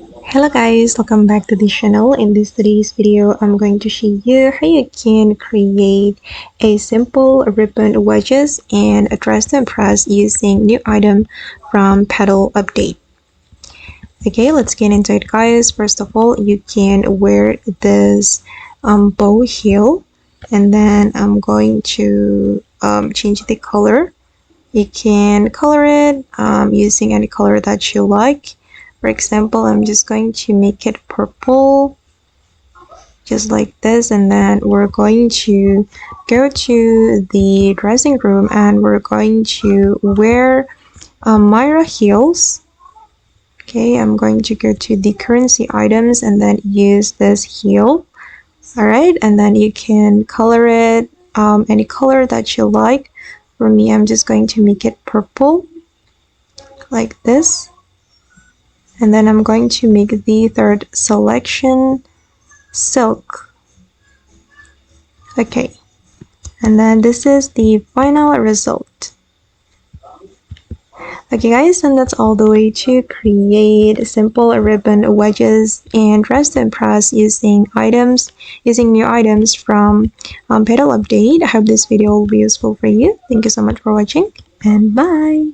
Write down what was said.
Hello guys, welcome back to the channel. In today's video, I'm going to show you how you can create a simple ribbon wedges and a dress to impress using new item from Petal Update. Okay, let's get into it guys. First of all, you can wear this bow heel, and then I'm going to change the color. You can color it using any color that you like. For example, I'm just going to make it purple, just like this, and then we're going to go to the dressing room and we're going to wear Myra heels. Okay, I'm going to go to the currency items and then use this heel. Alright, and then you can color it any color that you like. For me, I'm just going to make it purple, like this. And then I'm going to make the third selection silk. Okay, and then this is the final result. Okay guys, and that's all the way to create simple ribbon wedges and dress to impress using new items from Petal Update. I hope this video will be useful for you. Thank you so much for watching, and bye.